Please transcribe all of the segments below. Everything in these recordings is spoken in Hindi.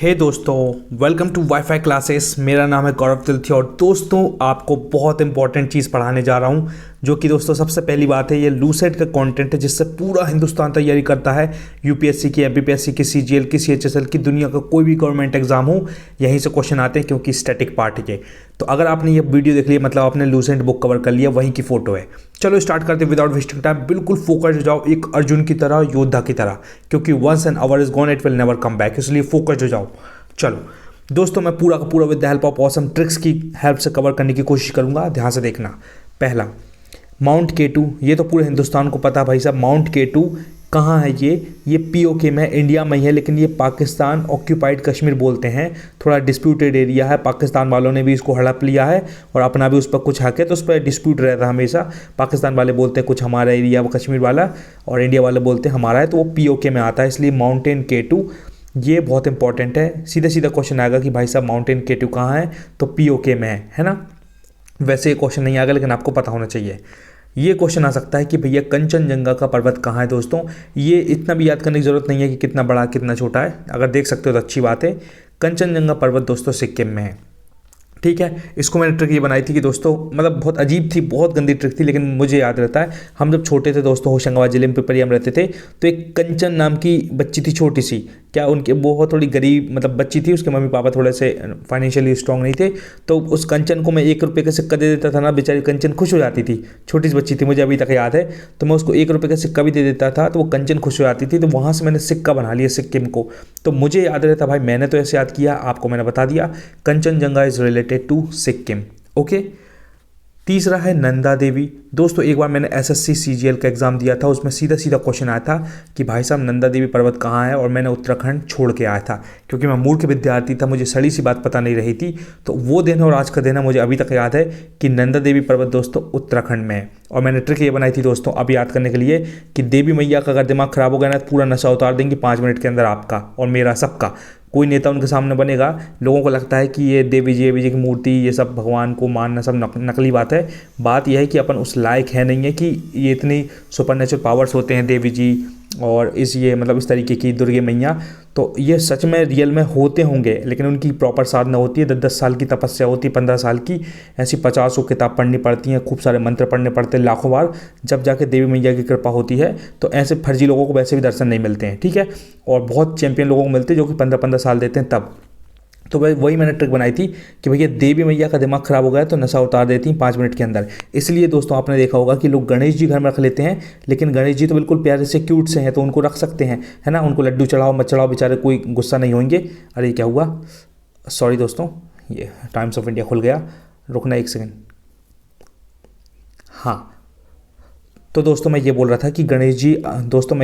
हे दोस्तों, वेलकम टू वाईफाई क्लासेस। मेरा नाम है गौरव तिलथी और दोस्तों आपको बहुत इंपॉर्टेंट चीज़ पढ़ाने जा रहा हूँ, जो कि दोस्तों सबसे पहली बात है, ये लूसेट का कंटेंट है जिससे पूरा हिंदुस्तान तैयारी करता है। यूपीएससी की, एमपीपीएससी की, सीजीएल की, सीएचएसएल की, दुनिया का कोई भी गवर्नमेंट एग्जाम हो, यहीं से क्वेश्चन आते हैं क्योंकि स्टैटिक पार्ट है ये। तो अगर आपने ये वीडियो देख लिया मतलब आपने लूसेंट बुक कवर कर लिया, वहीं की फोटो है। चलो स्टार्ट करते विदाउट वेस्टिंग टाइम। बिल्कुल फोकस हो जाओ, एक अर्जुन की तरह, योद्धा की तरह, क्योंकि once an hour is gone it will never come back, इसलिए फोकस हो जाओ। चलो दोस्तों, मैं पूरा का पूरा with the help of awesome tricks की हेल्प से कवर करने की कोशिश करूंगा, ध्यान से देखना। पहला, माउंट केटू, ये तो पूरे हिंदुस्तान को पता है भाई साहब। माउंट केटू कहाँ है? ये पीओके में, इंडिया में ही है, लेकिन ये पाकिस्तान ऑक्यूपाइड कश्मीर बोलते हैं। थोड़ा डिस्प्यूटेड एरिया है, पाकिस्तान वालों ने भी इसको हड़प लिया है और अपना भी उस पर कुछ हक है, तो उस पर डिस्प्यूट रहता है हमेशा। पाकिस्तान वाले बोलते हैं कुछ हमारा एरिया वो कश्मीर वाला, और इंडिया वाले बोलते हैं हमारा है, तो वो पीओके में आता है, इसलिए माउंटेन केटू ये बहुत इंपॉर्टेंट है। सीधा सीधा क्वेश्चन आएगा कि भाई साहब माउंटेन केटू कहाँ है, तो पीओके में है ना। वैसे ये क्वेश्चन नहीं आएगा, लेकिन आपको पता होना चाहिए। ये क्वेश्चन आ सकता है कि भैया कंचनजंगा का पर्वत कहाँ है। दोस्तों ये इतना भी याद करने की ज़रूरत नहीं है कि कितना बड़ा कितना छोटा है, अगर देख सकते हो तो अच्छी बात है। कंचनजंगा पर्वत दोस्तों सिक्किम में है, ठीक है। इसको मैंने ट्रिक ये बनाई थी कि दोस्तों मतलब बहुत अजीब थी, बहुत गंदी ट्रिक थी, लेकिन मुझे याद रहता है। हम जब छोटे थे दोस्तों, होशंगाबाद जिले में पिपरिया में रहते थे, तो एक कंचन नाम की बच्ची थी, छोटी सी, क्या उनके बहुत थोड़ी गरीब मतलब बच्ची थी, उसके मम्मी पापा थोड़े से फाइनेंशियली स्ट्रांग नहीं थे, तो उस कंचन को मैं 1 रुपये का सिक्का दे देता था ना, बेचारी कंचन खुश हो जाती थी। छोटी सी बच्ची थी, मुझे अभी तक याद है, तो मैं उसको 1 रुपये का सिक्का भी दे देता था, तो वो कंचन खुश हो जाती थी। तो वहाँ से मैंने सिक्का बना लिया सिक्किम को, तो मुझे याद रहता भाई, मैंने तो ऐसे याद किया, आपको मैंने बता दिया। Kanchenjunga is related to Sikkim, okay. तीसरा है नंदा देवी। दोस्तों एक बार मैंने एसएससी सीजीएल का एग्जाम दिया था, उसमें सीधा सीधा क्वेश्चन आया था कि भाई साहब नंदा देवी पर्वत कहाँ है, और मैंने उत्तराखंड छोड़ के आया था क्योंकि मैं मूर्ख विद्यार्थी था, मुझे सड़ी सी बात पता नहीं रही थी। तो वो दिन और आज का दिन है, मुझे अभी तक याद है कि नंदा देवी पर्वत दोस्तों उत्तराखंड में है। और मैंने ट्रिक ये बनाई थी दोस्तों अब याद करने के लिए कि देवी मैया का अगर दिमाग खराब हो गया ना, तो पूरा नशा उतार देंगे 5 मिनट के अंदर, आपका और मेरा सबका। कोई नेता उनके सामने बनेगा, लोगों को लगता है कि ये देवी जी की मूर्ति, ये सब भगवान को मानना सब नकली बात है। बात यह है कि अपन उस लायक है नहीं है कि ये इतनी सुपरनेचुरल पावर्स होते हैं देवी जी और ये मतलब इस तरीके की दुर्गे मैया, तो ये सच में रियल में होते होंगे, लेकिन उनकी प्रॉपर साधना होती है, 10-10 साल की तपस्या होती है, 15 साल की, ऐसी 50 किताब पढ़नी पड़ती हैं, खूब सारे मंत्र पढ़ने पड़ते हैं लाखों बार, जब जाके देवी मैया की कृपा होती है। तो ऐसे फर्जी लोगों को वैसे भी दर्शन नहीं मिलते हैं, ठीक है, और बहुत चैंपियन लोगों को मिलते हैं जो कि 15-15 साल देते हैं तब। तो वही मैंने ट्रिक बनाई थी कि भैया देवी मैया का दिमाग खराब हो गया तो नशा उतार देती हैं 5 मिनट के अंदर। इसलिए दोस्तों आपने देखा होगा कि लोग गणेश जी घर में रख लेते हैं, लेकिन गणेश जी तो बिल्कुल प्यारे से क्यूट से हैं, तो उनको रख सकते हैं, है ना। उनको लड्डू चढ़ाओ मत चढ़ाओ, बेचारे कोई गुस्सा नहीं होंगे। अरे क्या हुआ, सॉरी दोस्तों, ये टाइम्स ऑफ इंडिया खुल गया, रुकना 1 सेकेंड। हाँ, तो दोस्तों मैं ये बोल रहा था कि गणेश जी, दोस्तों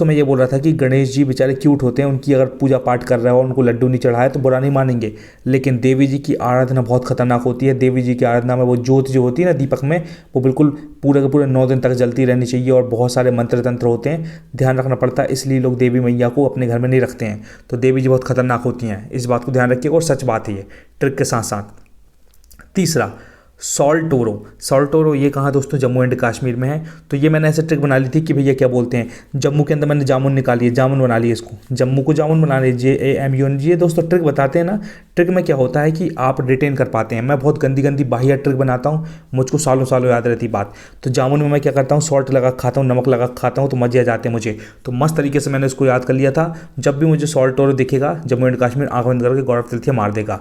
मैं ये बोल रहा था कि गणेश जी बेचारे क्यूट होते हैं, उनकी अगर पूजा पाठ कर रहा हो, उनको लड्डू नहीं चढ़ाए तो बुरा नहीं मानेंगे। लेकिन देवी जी की आराधना बहुत खतरनाक होती है। देवी जी की आराधना में वो ज्योत जो होती है ना दीपक में, वो बिल्कुल पूरे के पूरे 9 दिन तक जलती रहनी चाहिए, और बहुत सारे मंत्र तंत्र होते हैं, ध्यान रखना पड़ता है, इसलिए लोग देवी मैया को अपने घर में नहीं रखते हैं। तो देवी जी बहुत खतरनाक होती हैं, इस बात को ध्यान रखिए, और सच बात है ये ट्रिक के साथ साथ। तीसरा, सॉल्टोरो ये कहाँ दोस्तों, जम्मू एंड कश्मीर में है। तो ये मैंने ऐसे ट्रिक बना ली थी कि भैया क्या बोलते हैं, जम्मू के अंदर मैंने जामुन निकाली है, जामुन बना लिए, इसको जम्मू को जामुन बना लिए, JAMUN। ये दोस्तों ट्रिक बताते हैं ना, ट्रिक में क्या होता है कि आप रिटेन कर पाते हैं। मैं बहुत गंदी गंदी बाहिया ट्रिक बनाता हूँ, मुझको सालों सालों याद रहती बात। तो जामुन में मैं क्या करता हूँ, सॉल्ट लगा खाता हूँ, नमक लगा खाता हूँ, तो मजे आ जाते हैं मुझे। तो मस्त तरीके से मैंने इसको याद कर लिया था। जब भी मुझे सॉल्टोरो दिखेगा जम्मू एंड कश्मीर, आँख बंद करके गौरव तिलथिया मार देगा।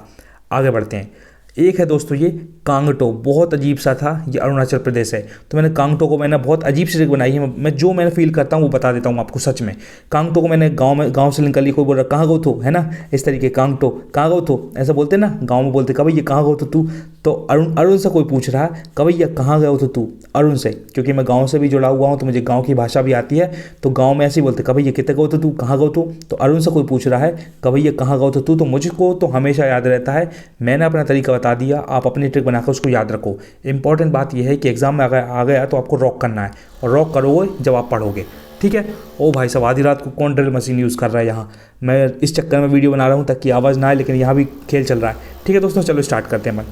आगे बढ़ते हैं। एक है दोस्तों ये कांगटो, बहुत अजीब सा था, ये अरुणाचल प्रदेश है। तो मैंने कांगटो को, मैंने बहुत अजीब सी ट्रिक बनाई है, मैं जो मैंने फील करता हूँ वो बता देता हूँ आपको। सच में कांगटो को मैंने गांव से लिंक कर लिया। कोई बोल रहा कहाँ गो थो, है ना, इस तरीके कांगटो कहाँ गो थो, ऐसा बोलते ना गाँव में, बोलते कभी ये कहाँ गो तो तू। तो अरुण से कोई पूछ रहा है कभी ये कहाँ गए हो तो तू, अरुण से, क्योंकि मैं गाँव से भी जुड़ा हुआ हूँ तो मुझे गाँव की भाषा भी आती है। तो गाँव में ऐसे ही बोलते कभी ये कितने गो तो तू, कहाँ गो तो अरुण से कोई पूछ रहा है कभी ये कहाँ गो तो तू, तो मुझको तो हमेशा याद रहता है। मैंने अपना तरीका बता दिया, आप अपनी ट्रिक बनाकर उसको याद रखो। इंपॉर्टेंट बात यह है कि एग्जाम में आ गया तो आपको रॉक करना है, और रॉक करोगे जब आप पढ़ोगे, ठीक है। ओ भाई साहब, आधी रात को कौन ड्रिल मशीन यूज़ कर रहा है यहाँ, मैं इस चक्कर में वीडियो बना रहा हूँ ताकि आवाज़ ना आए, लेकिन यहाँ भी खेल चल रहा है, ठीक है दोस्तों। चलो स्टार्ट करते हैं।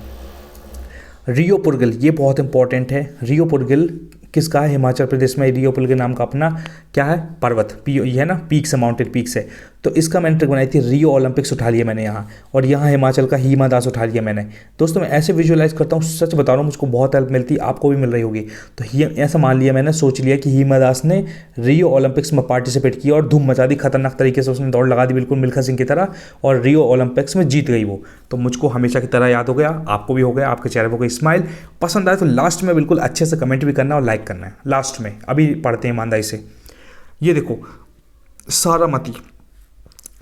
रियो पुरगिल, ये बहुत इंपॉर्टेंट है। रियो पुरगिल किसका है, हिमाचल प्रदेश में रियो पुरगिल नाम का अपना क्या है पर्वत, ये है ना, पीक्स है, माउंटेन पीक्स है। तो इसका मैंने ट्रिक बनाई थी, रियो ओलंपिक्स उठा लिया मैंने यहाँ, और यहाँ हिमाचल का हिमा दास उठा लिया मैंने। दोस्तों मैं ऐसे विजुअलाइज करता हूँ, सच बता रहा हूँ, मुझको बहुत हेल्प मिलती है, आपको भी मिल रही होगी। तो ऐसा मान लिया मैंने, सोच लिया कि हिमा दास ने रियो ओलंपिक्स में पार्टिसिपेट किया और धूम मचा दी, खतरनाक तरीके से उसने दौड़ लगा दी बिल्कुल मिल्खा सिंह की तरह, और रियो ओलंपिक्स में जीत गई वो। तो मुझको हमेशा की तरह याद हो गया, आपको भी हो गया, आपके चेहरे पर कोई स्माइल। पसंद आए तो लास्ट में बिल्कुल अच्छे से कमेंट भी करना और लाइक करना है लास्ट में। अभी पढ़ते हैं ईमानदारी से। ये देखो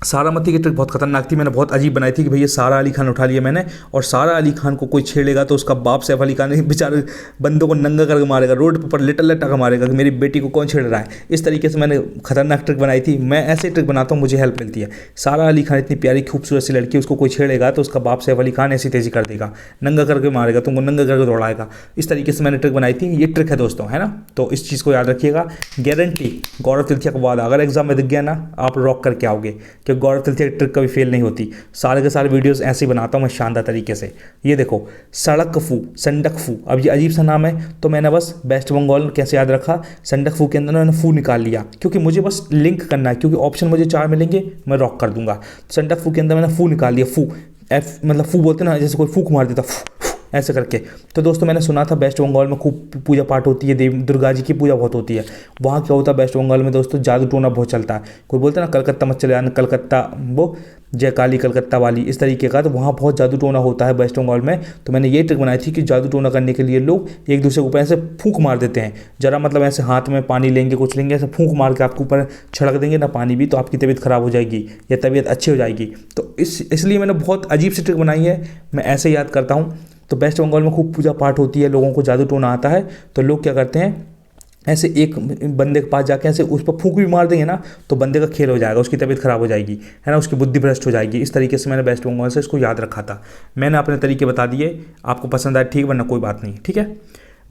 सारामती की ट्रिक बहुत खतरनाक थी, मैंने बहुत अजीब बनाई थी कि भैया सारा अली खान उठा लिया मैंने, और सारा अली खान को कोई छेड़ेगा तो उसका बाप सैफ अली खान बेचारे बंदों को नंगा करके मारेगा, रोड पर लिटल लटा मारेगा कि मेरी बेटी को कौन छेड़ रहा है। इस तरीके से मैंने खतरनाक ट्रिक बनाई थी। मैं ऐसे ट्रिक बनाता हूँ, मुझे हेल्प मिलती है। सारा अली खान इतनी प्यारी खूबसूरत सी लड़की, उसको कोई छेड़ेगा तो उसका बाप सैफ अली खान ऐसी तेजी कर देगा, नंगा करके मारेगा, तुमको नंगा करके दौड़ाएगा। इस तरीके से मैंने ट्रिक बनाई थी। ये ट्रिक है दोस्तों, है ना। तो इस चीज़ को याद रखिएगा। गारंटी गौरव तिलथिया को बाद अगर एग्जाम में दिख गया ना, आप रॉक करके आओगे, क्योंकि गौरव तिलथिया की ट्रिक कभी फेल नहीं होती। सारे के सारे वीडियोस ऐसे ही बनाता हूँ मैं शानदार तरीके से। ये देखो सड़कफू, संडकफू, अब ये अजीब सा नाम है तो मैंने बस वेस्ट बंगाल कैसे याद रखा, संडकफू के अंदर मैंने फू निकाल लिया, क्योंकि मुझे बस लिंक करना है, क्योंकि ऑप्शन मुझे 4 मिलेंगे, मैं रॉक कर दूंगा। संडकफू के अंदर मैंने फू निकाल लिया, फू एफ मतलब फू बोलते ना, जैसे कोई फूक मार देता ऐसे करके। तो दोस्तों मैंने सुना था वेस्ट बंगाल में खूब पूजा पाठ होती है, देवी दुर्गा जी की पूजा बहुत होती है। वहाँ क्या होता है वेस्ट बंगाल में दोस्तों, जादू टोना बहुत चलता है। कोई बोलता है ना कलकत्ता मत चले आना, कलकत्ता वो जय काली कलकत्ता वाली, इस तरीके का। तो वहाँ बहुत जादू टोना होता है वेस्ट बंगाल में। तो मैंने ये ट्रिक बनाई थी कि जादू टोना करने के लिए लोग एक दूसरे के ऊपर ऐसे फूंक मार देते हैं, जरा मतलब ऐसे हाथ में पानी लेंगे, कुछ लेंगे, ऐसे फूंक मार के आपके ऊपर छिड़क देंगे ना पानी भी, तो आपकी तबीयत खराब हो जाएगी या तबीयत अच्छी हो जाएगी। तो इसलिए मैंने बहुत अजीब सी ट्रिक बनाई है, मैं ऐसे याद करता हूँ। तो वेस्ट बंगाल में खूब पूजा पाठ होती है, लोगों को जादू टोना आता है, तो लोग क्या करते हैं, ऐसे एक बंदे के पास जाके ऐसे उस पर फूंक भी मार देंगे ना, तो बंदे का खेल हो जाएगा, उसकी तबीयत खराब हो जाएगी, है ना, उसकी बुद्धि भ्रष्ट हो जाएगी। इस तरीके से मैंने वेस्ट बंगाल से इसको याद रखा था। मैंने अपने तरीके बता दिए, आपको पसंद आए ठीक, वरना कोई बात नहीं, ठीक है।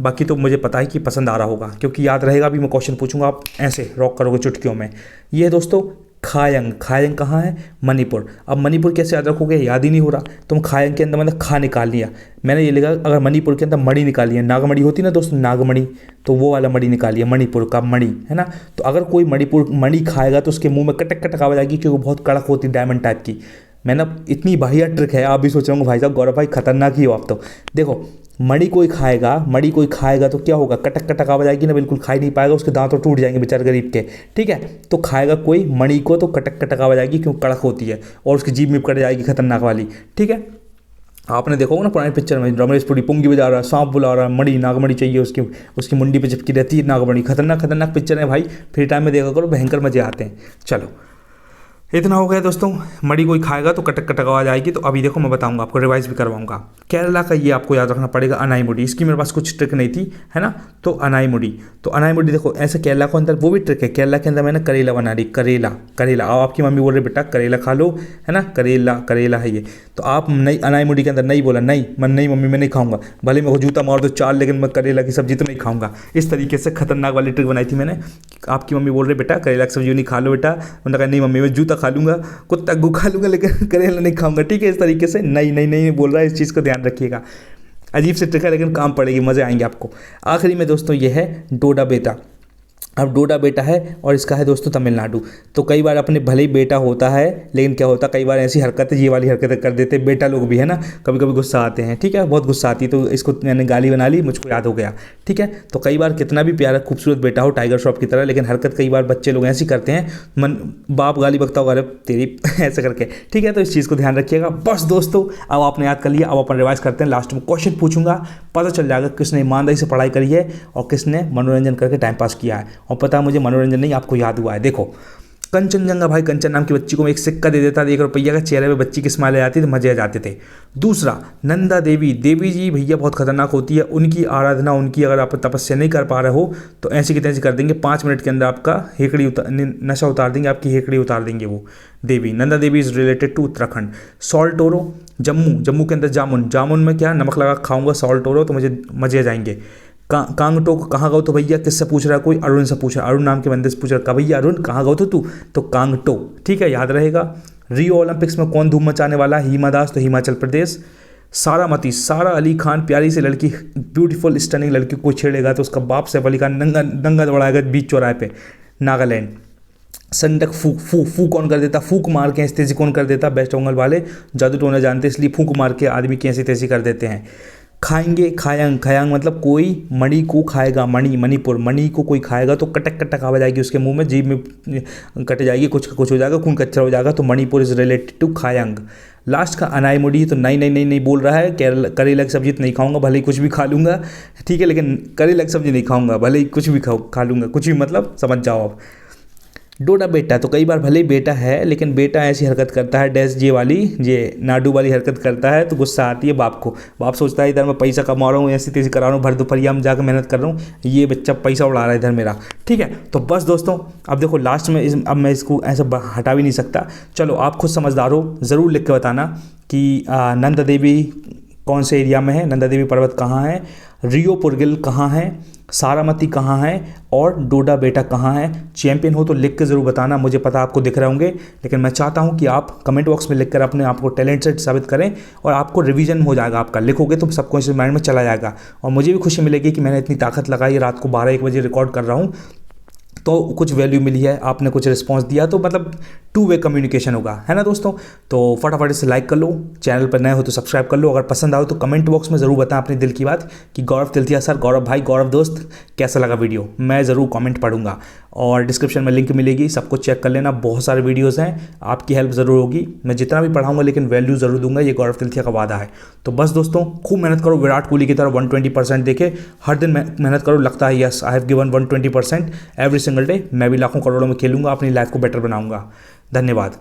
बाकी तो मुझे पता है कि पसंद आ रहा होगा, क्योंकि याद रहेगा। अभी मैं क्वेश्चन पूछूंगा, आप ऐसे रॉक करोगे चुटकियों में। ये है दोस्तों खायंग। खायंग कहाँ है? मणिपुर। अब मणिपुर कैसे याद रखोगे, याद ही नहीं हो रहा। तुम खायंग के अंदर मैंने खा निकाल लिया, मैंने ये लिखा अगर मणिपुर के अंदर मणि निकाल लिया, नागमणि होती ना दोस्तों, नागमणि, तो वो वाला मणि निकाल लिया, मणिपुर का मणि, है ना। तो अगर कोई मणिपुर मणि खाएगा तो उसके मुंह में कटक कटक आवाज आएगी, क्योंकि वो बहुत कड़क होती है, डायमंड टाइप की। मैंने इतनी बढ़िया ट्रिक है, आप भी सोच रहे होंगे भाई साहब गौरव भाई खतरनाक ही हो आप तो। देखो मणि कोई खाएगा तो क्या होगा, कटक कटक आवाज आएगी ना, बिल्कुल खा ही नहीं पाएगा, उसके दांत तो टूट जाएंगे बेचारे गरीब के, ठीक है। तो खाएगा कोई मणि को तो कटक कटक आवाज आएगी, क्यों, कड़क होती है, और उसकी जीभ में कट जाएगी खतरनाक वाली, ठीक है। आपने देखा होगा ना पुरानी पिक्चर में, रमेश पुरी पुंगी बजा रहा है, सांप बुला रहा है, मणि नागमणि चाहिए उसकी मुंडी पे चिपकी रहती है नागमणि। खतरनाक पिक्चर है भाई, फ्री टाइम में देखा करो, भयंकर मजे आते हैं। चलो इतना हो गया दोस्तों, मणि कोई खाएगा तो कटक कटक आवाज आएगी। तो अभी देखो मैं बताऊंगा आपको, रिवाइज भी करवाऊंगा। केरला का ये आपको याद रखना पड़ेगा, अनाईमुडी। इसकी मेरे पास कुछ ट्रिक नहीं थी, है ना। तो अनाईमुडी, तो अनाईमुडी देखो ऐसे केरला के अंदर वो भी ट्रिक है। केरला के अंदर मैंने करेला बना ली, करेला। अब आपकी मम्मी बोल रही बेटा करेला खा लो, है ना, करेला है ये। तो आप नहीं, अनाईमुडी के अंदर नहीं बोला, नहीं मम्मी मैं नहीं खाऊंगा, भले मेरे को जूता मार दो 4, लेकिन मैं करेला की सब्जी तो नहीं खाऊंगा। इस तरीके से खतरनाक वाली ट्रिक बनाई थी मैंने। आपकी मम्मी बोल रही बेटा करेला की सब्जी नहीं खा लो बेटा, उन्होंने कहा नहीं मम्मी मैं जूता खा लूँगा, कुत्ता गु खा लूँगा, लेकिन करेला नहीं खाऊंगा, ठीक है। इस तरीके से नहीं बोल रहा है, इस चीज़ को ध्यान रखिएगा। अजीब से ट्रिक है, लेकिन काम पड़ेगी, मज़े आएंगे आपको। आखिरी में दोस्तों ये है डोडा बेटा। अब डोडा बेटा है और इसका है दोस्तों तमिलनाडु। तो कई बार अपने भले ही बेटा होता है, लेकिन क्या होता है कई बार ऐसी हरकतें, ये वाली हरकतें कर देते बेटा लोग भी, है ना, कभी कभी गुस्सा आते हैं, ठीक है, बहुत गुस्सा आती है। तो इसको मैंने गाली बना ली, मुझको याद हो गया, ठीक है। तो कई बार कितना भी प्यारा खूबसूरत बेटा हो टाइगर श्रॉफ की तरह, लेकिन हरकत कई बार बच्चे लोग ऐसी करते हैं, बाप गाली बकता होगा अरे तेरी ऐसे करके, ठीक है। तो इस चीज़ को ध्यान रखिएगा। बस दोस्तों अब आपने याद कर लिया, अब अपन रिवाइज करते हैं। लास्ट में क्वेश्चन पूछूंगा, पता चल जाएगा किसने ईमानदारी से पढ़ाई करी है और किसने मनोरंजन करके टाइम पास किया है। और पता है मुझे मनोरंजन नहीं, आपको याद हुआ है। देखो कंचनजंगा भाई, कंचन नाम की बच्ची को मैं एक सिक्का दे देता, 1 रुपया का, चेहरे पे बच्ची की स्माइल आ जाती तो मजे आ जाते थे। दूसरा नंदा देवी जी भैया बहुत खतरनाक होती है, उनकी आराधना, उनकी अगर आप तपस्या नहीं कर पा रहे हो तो ऐसी की तैसी कर देंगे, 5 मिनट के अंदर आपका नशा उतार देंगे, आपकी हेकड़ी उतार देंगे वो Devi. Nanda Devi is related to Uttarakhand. Saltoro Jammu के अंदर जामुन में क्या नमक लगा खाऊंगा सॉल्टोरो, तो मुझे मजे आ जाएंगे। कांगटोक कहाँ गए तो भैया, किससे पूछ रहा है कोई, अरुण से पूछ रहा है, अरुण नाम के बंदे से पूछ रहा है, भैया अरुण कहाँ गए थे तू, तो कांगटोक, ठीक है, याद रहेगा। रियो ओलंपिक्स में कौन धूम मचाने वाला है, हिमा दास, तो हिमाचल प्रदेश। सारा अली खान, प्यारी सी लड़की, ब्यूटीफुल स्टनिंग लड़की को छेड़ेगा तो उसका बाप सैफ अली खान नंगा दौड़ाएगा बीच चौराहे पे, नागालैंड। संडक फूक फू फू कौन कर देता, फूक मार के ऐसी तैसी कौन कर देता, बेस्ट होंगल वाले जादू टोना जानते इसलिए फूक मार के आदमी की ऐसी तैसी कर देते हैं। खाएंगे, खायांग, खायांग मतलब कोई मणि को खाएगा, मणि मणिपुर, मणि को कोई खाएगा तो कटक कटक आवाज आएगी उसके मुंह में, जीभ में कट जाएगी, कुछ हो जाएगा, खून कच्चा हो जाएगा, तो Manipur is related to Khayang. Last का अनाई मुड़ी तो नहीं नहीं नहीं नहीं बोल रहा है, करेला की सब्जी तो नहीं खाऊंगा भले ही कुछ भी खा लूँगा, ठीक है, लेकिन करेला की सब्जी नहीं खाऊंगा भले ही कुछ भी खा लूँगा, कुछ भी मतलब समझ जाओ आप। डोडा बेटा तो कई बार भले ही बेटा है लेकिन बेटा ऐसी हरकत करता है, डैश जे वाली, जे नाडू वाली हरकत करता है तो गुस्सा आती है बाप को। बाप सोचता है इधर मैं पैसा कमा रहा हूँ, ऐसी तेज़ी करा रहा हूँ, भर दोपहरिया में जाकर मेहनत कर रहा हूँ, ये बच्चा पैसा उड़ा रहा है इधर मेरा, ठीक है। तो बस दोस्तों अब देखो लास्ट में अब मैं इसको ऐसा हटा भी नहीं सकता, चलो आप खुद समझदार हो, ज़रूर लिख के बताना कि नंदा देवी कौन से एरिया में है, नंदा देवी पर्वत कहाँ है, रियो पुरगिल कहाँ है, सारामती कहाँ है और डोडा बेटा कहाँ है। चैंपियन हो तो लिख के ज़रूर बताना, मुझे पता आपको दिख रहे होंगे, लेकिन मैं चाहता हूँ कि आप कमेंट बॉक्स में लिखकर अपने आप को टैलेंटेड साबित करें और आपको रिवीजन हो जाएगा, आपका लिखोगे तो सबकॉन्शियस माइंड में चला जाएगा और मुझे भी खुशी मिलेगी कि मैंने इतनी ताकत लगाई, रात को 12-1 बजे रिकॉर्ड कर रहा हूँ तो कुछ वैल्यू मिली है, आपने कुछ रिस्पांस दिया, तो मतलब 2 वे कम्युनिकेशन होगा, है ना दोस्तों। तो फटाफट इसे लाइक कर लो, चैनल पर नए हो तो सब्सक्राइब कर लो, अगर पसंद आओ तो कमेंट बॉक्स में ज़रूर बताएं अपने दिल की बात कि गौरव तिलथिया सर, गौरव भाई, गौरव दोस्त कैसा लगा वीडियो, मैं ज़रूर कमेंट पढ़ूंगा और डिस्क्रिप्शन में लिंक मिलेगी, सबको चेक कर लेना, बहुत सारे वीडियोज़ हैं, आपकी हेल्प ज़रूर होगी, मैं जितना भी पढ़ाऊँगा लेकिन वैल्यू ज़रूर दूंगा, ये गौरव तिलथिया का वादा है। तो बस दोस्तों खूब मेहनत करो, विराट कोहली की तरह 120% देखे, हर दिन मेहनत करो, लगता है yes I have given 120% every single day, मैं भी लाखों करोड़ों में खेलूंगा, अपनी लाइफ को बेटर बनाऊंगा। धन्यवाद।